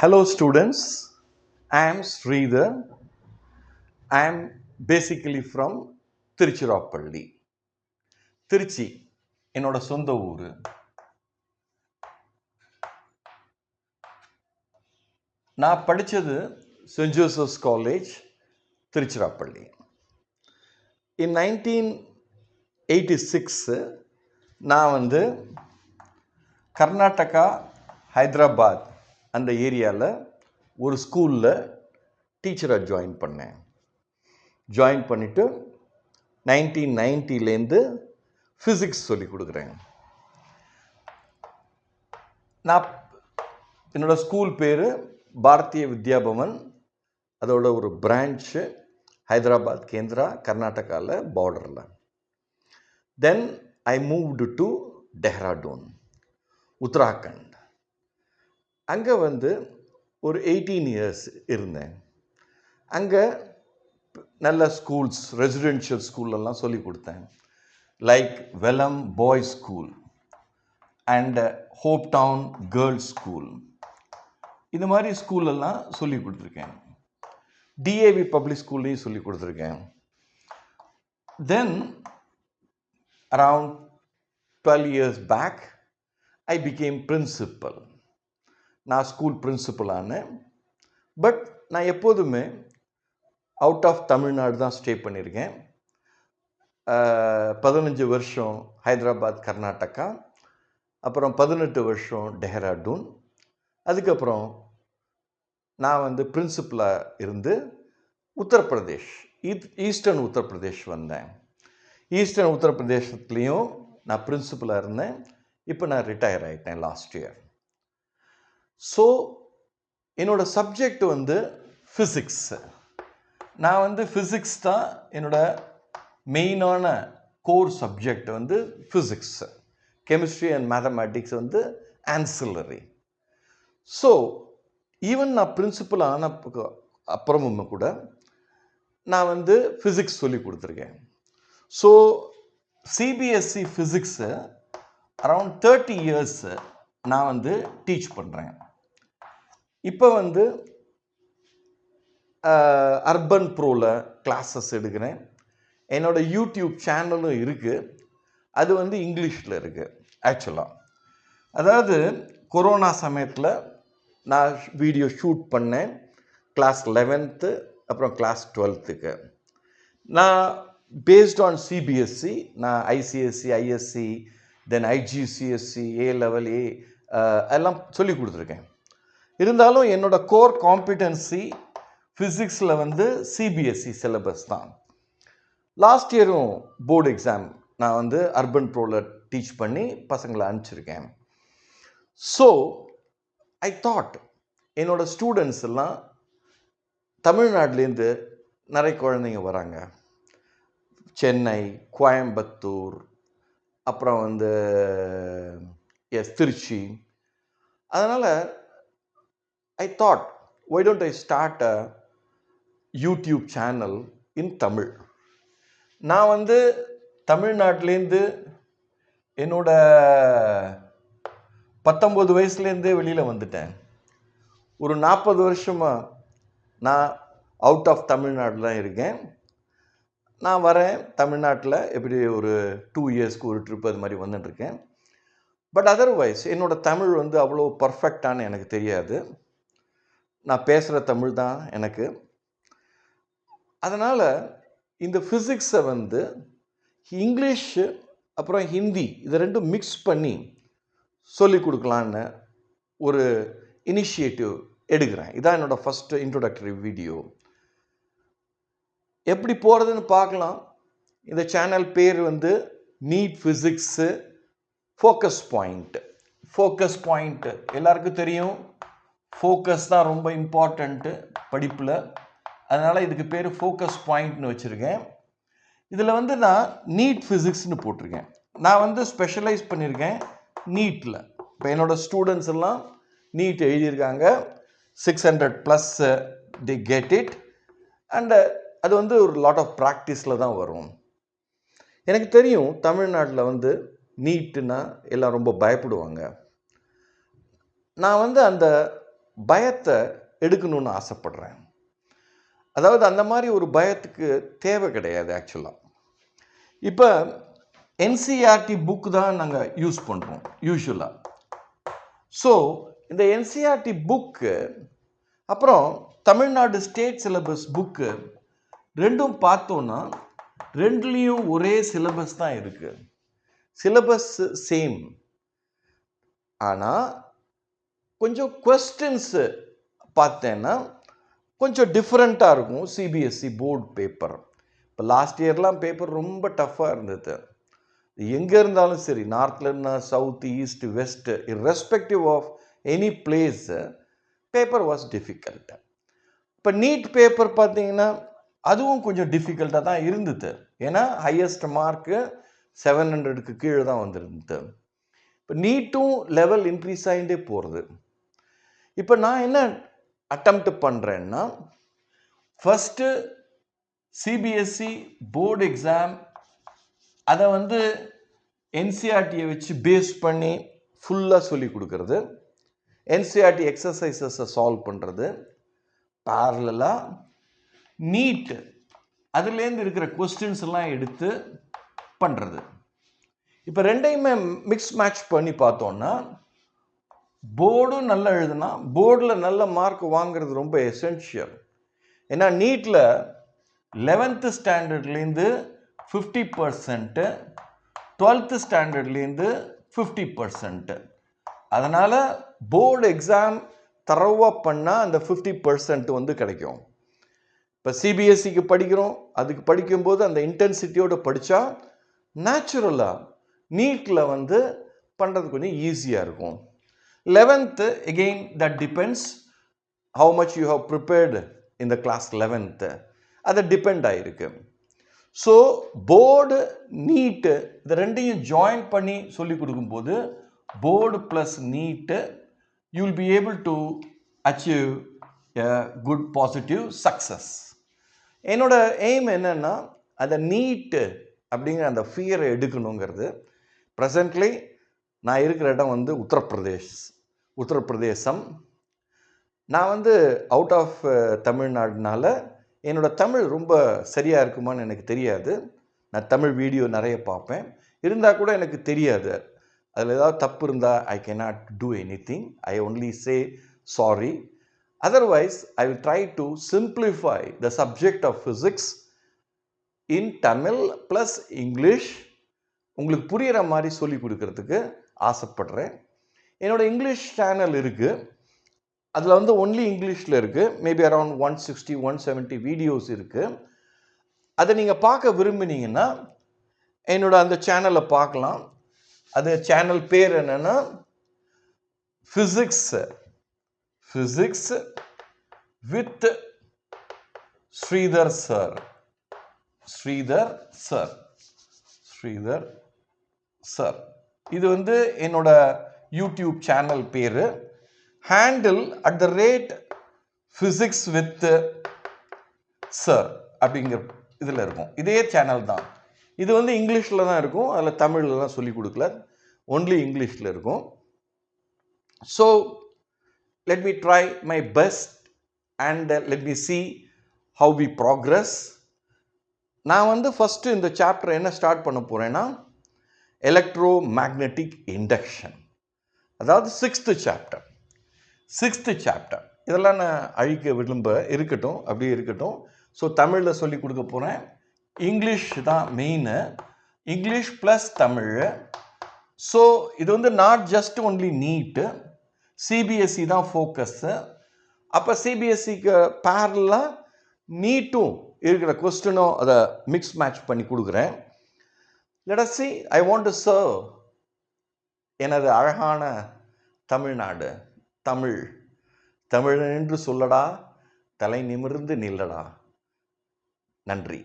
Hello students, I am Sridhar. I am basically from Tiruchirappalli. Trichy என்னோட சொந்த ஊர். நான் படித்தது saint Joseph's college Tiruchirappalli. In 1986 நான் கர்நாடகா ஹைதராபாத் அந்த ஏரியாவில் ஒரு ஸ்கூலில் டீச்சராக ஜாயின் பண்ணேன். ஜாயின் பண்ணிவிட்டு 1990 ஃபிசிக்ஸ் சொல்லி கொடுக்குறேன். நான் என்னோடய ஸ்கூல் பேர் பாரதிய வித்யாபவன். அதோட ஒரு பிரான்ச்சு ஹைதராபாத் கேந்திரா கர்நாடகாவில் பார்டரில். தென் ஐ மூவ்டு டு டெஹ்ராடூன் உத்தராகண்ட். அங்கே ஒரு 18 years இருந்தேன். அங்கே நல்ல ஸ்கூல்ஸ், ரெசிடென்ஷியல் ஸ்கூல்லலாம் சொல்லி கொடுத்தேன். Like Welham boys school and hope town girls school. இது மாதிரி ஸ்கூலெல்லாம் சொல்லி கொடுத்துருக்கேன். டிஏவி பப்ளிக் ஸ்கூல்லையும் சொல்லி கொடுத்துருக்கேன். Then around 12 years back I became principal. நான் ஸ்கூல் பிரின்சிபல் ஆனேன். பட் நான் எப்போதுமே அவுட் ஆஃப் தமிழ்நாடு தான் ஸ்டே பண்ணியிருக்கேன். 15 வருஷம் ஹைதராபாத் கர்நாடகா, அப்புறம் 18 வருஷம் டெஹ்ராடூன். அதுக்கப்புறம் நான் பிரின்சிபலாக இருந்து உத்தரப்பிரதேஷ், ஈஸ்டர்ன் உத்தரப்பிரதேஷ் வந்தேன். ஈஸ்டர்ன் உத்தரப்பிரதேசத்துலேயும் நான் பிரின்சிபலாக இருந்தேன். இப்போ நான் ரிட்டையர் ஆகிட்டேன் லாஸ்ட் இயர். ஸோ என்னோடய சப்ஜெக்ட் ஃபிசிக்ஸ். நான் ஃபிசிக்ஸ் தான் என்னோடய மெயினான core subject physics. Chemistry and mathematics ancillary. So even நான் பிரின்சிபல் ஆன அப்புறமும் கூட நான் ஃபிசிக்ஸ் சொல்லி கொடுத்துருக்கேன். So CBSE physics around 30 years நான் டீச் பண்ணுறேன். இப்போ அர்பன் ப்ரோவில் கிளாஸஸ் எடுக்கிறேன். என்னோடய யூடியூப் சேனலும் இருக்குது. அது இங்கிலீஷில் இருக்குது. ஆக்சுவலாக அதாவது கொரோனா சமயத்தில் நான் வீடியோ ஷூட் பண்ணேன். கிளாஸ் 11th அப்புறம் கிளாஸ் 12th. நான் பேஸ்ட் ஆன் சிபிஎஸ்சி, நான் ஐசிஎஸ்சி, ஐஎஸ்சி, தென் ஐஜிசிஎஸ்சி, ஏ லெவல், எல்லாம் சொல்லி கொடுத்துருக்கேன். இருந்தாலும் என்னோட கோர் காம்பிடன்சி ஃபிசிக்ஸில் சிபிஎஸ்சி சிலபஸ் தான். லாஸ்ட் இயரும் போர்டு எக்ஸாம் நான் அர்பன் ப்ரோவில் டீச் பண்ணி பசங்களை அனுப்பிச்சிருக்கேன். ஸோ ஐ தாட் என்னோடய ஸ்டூடெண்ட்ஸ் எல்லாம் தமிழ்நாட்டிலேருந்து நிறைய குழந்தைங்க வராங்க. சென்னை, கோயம்புத்தூர், அப்புறம் திருச்சி. அதனால் I thought, why don't I start a YouTube channel in Tamil? நான் தமிழ்நாட்டிலேருந்து என்னோட 19 வயசுலேருந்தே வெளியில் வந்துட்டேன். ஒரு 40 வருஷமாக நான் அவுட் ஆஃப் தமிழ்நாடு தான் இருக்கேன். நான் வரேன் தமிழ்நாட்டில் எப்படி ஒரு 2 yearsக்கு ஒரு ட்ரிப் அது மாதிரி வந்துட்டுருக்கேன். பட் அதர்வைஸ் என்னோடய தமிழ் அவ்வளோ பர்ஃபெக்டான எனக்கு தெரியாது. நான் பேசுகிற தமிழ் தான் எனக்கு. அதனால் இந்த ஃபிசிக்ஸை இங்கிலீஷு அப்புறம் ஹிந்தி இதை ரெண்டும் மிக்ஸ் பண்ணி சொல்லி கொடுக்கலான்னு ஒரு இனிஷியேட்டிவ் எடுக்கிறேன். இதான் என்னோடய ஃபஸ்ட்டு இன்ட்ரோடக்டரி வீடியோ. எப்படி போகிறதுன்னு பார்க்கலாம். இந்த சேனல் பேர் NEET physics focus point. Focus point எல்லாருக்கும் தெரியும். ஃபோக்கஸ் தான் ரொம்ப இம்பார்ட்டண்ட்டு படிப்பில். அதனால் இதுக்கு பேர் ஃபோக்கஸ் பாயிண்ட்னு வச்சுருக்கேன். இதில் நான் நீட் ஃபிசிக்ஸ்னு போட்டிருக்கேன். நான் ஸ்பெஷலைஸ் பண்ணியிருக்கேன் நீட்டில். இப்போ என்னோடய ஸ்டூடெண்ட்ஸ் எல்லாம் நீட் எழுதியிருக்காங்க. 600+ they get it. அண்டு அது ஒரு லாட் ஆஃப் ப்ராக்டிஸில் தான் வரும். எனக்கு தெரியும் தமிழ்நாட்டில் நீட்டுன்னா எல்லாம் ரொம்ப பயப்படுவாங்க. நான் அந்த பயத்தை எடுக்கணும்னு ஆசைப்படுறேன். அதாவது அந்த மாதிரி ஒரு பயத்துக்கு தேவை கிடையாது ஆக்சுவலாக. இப்போ என்சிஆர்டி புக் தான் நாங்கள் யூஸ் பண்ணுறோம் யூஸ்வலாக. ஸோ இந்த என்சிஆர்டி புக்கு அப்புறம் தமிழ்நாடு ஸ்டேட் சிலபஸ் புக்கு ரெண்டும் பார்த்தோன்னா ரெண்டுலேயும் ஒரே சிலபஸ் தான் இருக்குது. Syllabus same. ஆனால் கொஞ்சம் கொஸ்டின்ஸு பார்த்தேன்னா கொஞ்சம் டிஃப்ரெண்ட்டாக இருக்கும். சிபிஎஸ்சி போர்டு பேப்பர் இப்போ லாஸ்ட் இயர்லாம் பேப்பர் ரொம்ப டஃப்பாக இருந்தது. எங்கே இருந்தாலும் சரி, நார்த்லேருந்து south, east, west, irrespective of any place, paper was difficult. இப்போ நீட் பேப்பர் பார்த்தீங்கன்னா அதுவும் கொஞ்சம் டிஃபிகல்ட்டாக தான் இருந்தது. ஏன்னா ஹையஸ்ட் மார்க்கு 700க்கு கீழே தான் வந்துருந்தது. இப்போ நீட்டும் லெவல் இன்க்ரீஸ் ஆகிட்டே போகிறது. இப்போ நான் என்ன அட்டெம்ப்ட் பண்ணுறேன்னா, ஃபஸ்ட்டு சிபிஎஸ்சி போர்டு எக்ஸாம் அதை வந்து என்சிஆர்டியை வச்சு பேஸ் பண்ணி ஃபுல்லாக சொல்லி கொடுக்கறது, என்சிஆர்டி எக்ஸசைசஸை சால்வ் பண்ணுறது, பேரலாக நீட் அதுலேருந்து இருக்கிற கொஸ்டின்ஸ் எல்லாம் எடுத்து பண்ணுறது. இப்போ ரெண்டையுமே மிக்ஸ் மேட்ச் பண்ணி பார்த்தோன்னா போர்டும் நல்லா எழுதுனா போர்டில் நல்ல மார்க் வாங்கிறது ரொம்ப எசென்ஷியல். ஏன்னா நீட்டில் 11th ஸ்டாண்டர்ட்லேருந்து 50%, 12th ஸ்டாண்டர்ட்லேருந்து 50%. அதனால் போர்டு எக்ஸாம் தரவாக பண்ணால் அந்த 50% வந்து கிடைக்கும். இப்போ சிபிஎஸ்சிக்கு படிக்கிறோம், அதுக்கு படிக்கும்போது அந்த இன்டென்சிட்டியோடு படித்தா நேச்சுரலாக நீட்டில் வந்து பண்ணுறது கொஞ்சம் ஈஸியாக இருக்கும். 11th again that depends how much you have prepared in the class 11th. அது டிபெண்ட் ஆகிருக்கு. ஸோ போர்டு நீட்டு இது ரெண்டையும் ஜாயின் பண்ணி சொல்லி கொடுக்கும்போது board plus NEET you will be able to achieve a good positive success. என்னோட எய்ம் என்னென்னா அந்த நீட்டு அப்படிங்கிற அந்த ஃபியரை எடுக்கணுங்கிறது. ப்ரெசன்ட்லி நான் இருக்கிற இடம் வந்து உத்தரப்பிரதேசம். நான் வந்து அவுட் ஆஃப் தமிழ்நாடுனால என்னோட தமிழ் ரொம்ப சரியாக இருக்குமான்னு எனக்கு தெரியாது. நான் தமிழ் வீடியோ நிறைய பார்ப்பேன், இருந்தால் கூட எனக்கு தெரியாது. அதில் ஏதாவது தப்பு இருந்தால் ஐ cannot do anything. I only say sorry. Otherwise, I will try to simplify the subject of physics in Tamil plus English. உங்களுக்கு புரிகிற மாதிரி சொல்லி கொடுக்கறதுக்கு ஆசைப்படுறேன். என்னோட இங்கிலீஷ் சேனல் இருக்குது, அதில் வந்து ஒன்லி இங்கிலீஷில் இருக்குது. மேபி அரவுண்ட் 160-170 வீடியோஸ் இருக்குது. அதை நீங்கள் பார்க்க விரும்பினீங்கன்னா என்னோட அந்த சேனலை பார்க்கலாம். அது சேனல் பேர் என்னென்னா ஃபிசிக்ஸ் வித் ஸ்ரீதர் சார். இது வந்து என்னோட யூடியூப் சேனல் பேர். ஹேண்டில் @physics with sir அப்படிங்கிற இதில் இருக்கும். இதே சேனல் தான். இது வந்து இங்கிலீஷில் தான் இருக்கும், அதில் தமிழ்லாம் சொல்லி கொடுக்கல, ஒன்லி இங்கிலீஷில் இருக்கும். So let me try my best and let me see how we progress. நான் வந்து ஃபஸ்ட்டு இந்த சாப்டர் என்ன ஸ்டார்ட் பண்ண போகிறேன்னா எலக்ட்ரோ மேக்னெட்டிக் இண்டக்ஷன், அதாவது 6th சாப்டர். இதெல்லாம் நான் அழிக்க இருக்கட்டும், அப்படியே இருக்கட்டும். ஸோ தமிழில் சொல்லி கொடுக்க போகிறேன். இங்கிலீஷ் தான் main, English plus Tamil. So இது வந்து not just only NEET, CBSE தான் ஃபோக்கஸ்ஸு. அப்போ சிபிஎஸ்சிக்கு பேரலாக நீட்டும் இருக்கிற கொஸ்டினும் அதை மிக்ஸ் மேட்ச் பண்ணி கொடுக்குறேன். let us see. I want to serve எனது அழகான தமிழ்நாடு. தமிழ் என்று சொல்லடா, தலை நிமிர்ந்து நில்லடா. நன்றி.